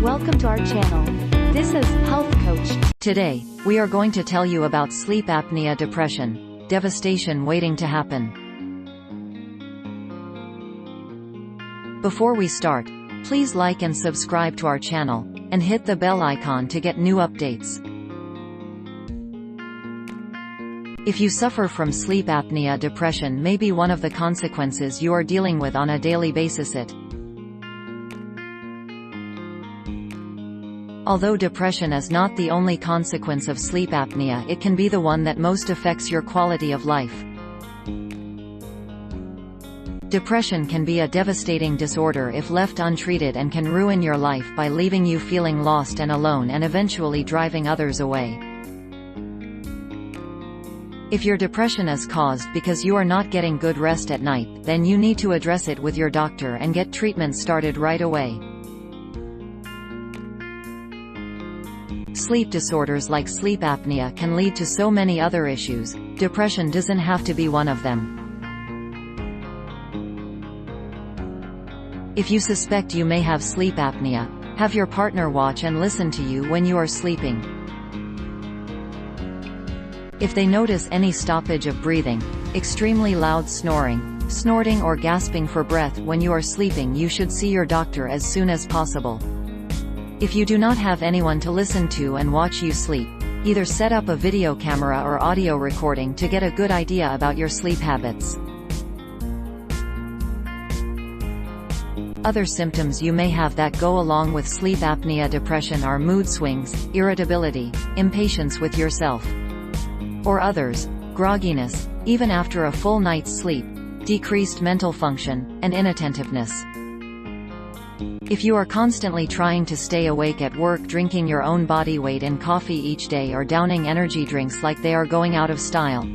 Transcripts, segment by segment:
Welcome to our channel. This is Health Coach. Today, we are going to tell you about sleep apnea depression, devastation waiting to happen. Before we start, please like and subscribe to our channel, and hit the bell icon to get new updates. If you suffer from sleep apnea, depression may be one of the consequences you are dealing with on a daily basis. Although depression is not the only consequence of sleep apnea, it can be the one that most affects your quality of life. Depression can be a devastating disorder if left untreated and can ruin your life by leaving you feeling lost and alone and eventually driving others away. If your depression is caused because you are not getting good rest at night, then you need to address it with your doctor and get treatment started right away. Sleep disorders like sleep apnea can lead to so many other issues. Depression doesn't have to be one of them. If you suspect you may have sleep apnea, have your partner watch and listen to you when you are sleeping. If they notice any stoppage of breathing, extremely loud snoring, snorting or gasping for breath when you are sleeping, you should see your doctor as soon as possible. If you do not have anyone to listen to and watch you sleep, either set up a video camera or audio recording to get a good idea about your sleep habits. Other symptoms you may have that go along with sleep apnea depression are mood swings, irritability, impatience with yourself or others, grogginess, even after a full night's sleep, decreased mental function, and inattentiveness. If you are constantly trying to stay awake at work, drinking your own body weight in coffee each day, or downing energy drinks like they are going out of style,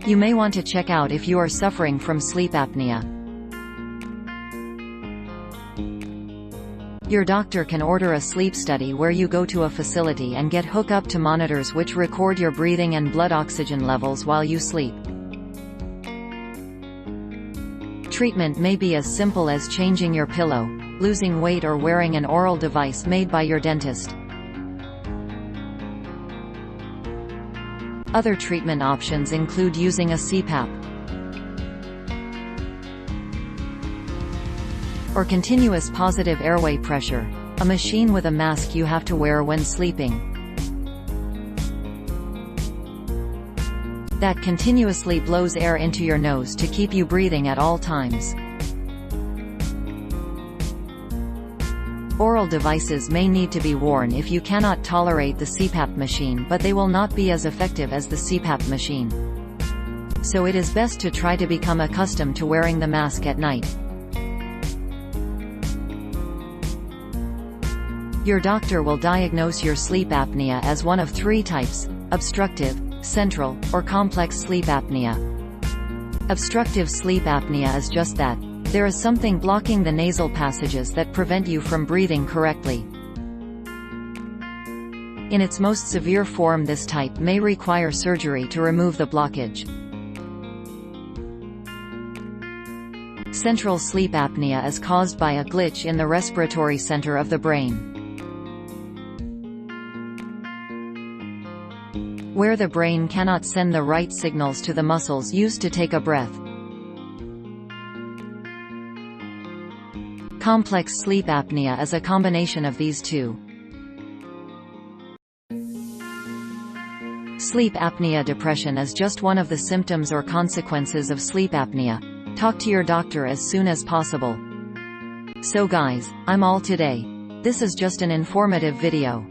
you may want to check out if you are suffering from sleep apnea. Your doctor can order a sleep study where you go to a facility and get hooked up to monitors which record your breathing and blood oxygen levels while you sleep. Treatment may be as simple as changing your pillow, losing weight, or wearing an oral device made by your dentist. Other treatment options include using a CPAP or continuous positive airway pressure, a machine with a mask you have to wear when sleeping, that continuously blows air into your nose to keep you breathing at all times. Oral devices may need to be worn if you cannot tolerate the CPAP machine, but they will not be as effective as the CPAP machine. So it is best to try to become accustomed to wearing the mask at night. Your doctor will diagnose your sleep apnea as one of three types: obstructive, central, or complex sleep apnea. Obstructive sleep apnea is just that. There is something blocking the nasal passages that prevent you from breathing correctly. In its most severe form, this type may require surgery to remove the blockage. Central sleep apnea is caused by a glitch in the respiratory center of the brain, where the brain cannot send the right signals to the muscles used to take a breath. Complex sleep apnea is a combination of these two. Sleep apnea depression is just one of the symptoms or consequences of sleep apnea. Talk to your doctor as soon as possible. So guys, I'm all today. This is just an informative video.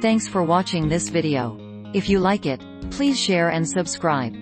Thanks for watching this video. If you like it, please share and subscribe.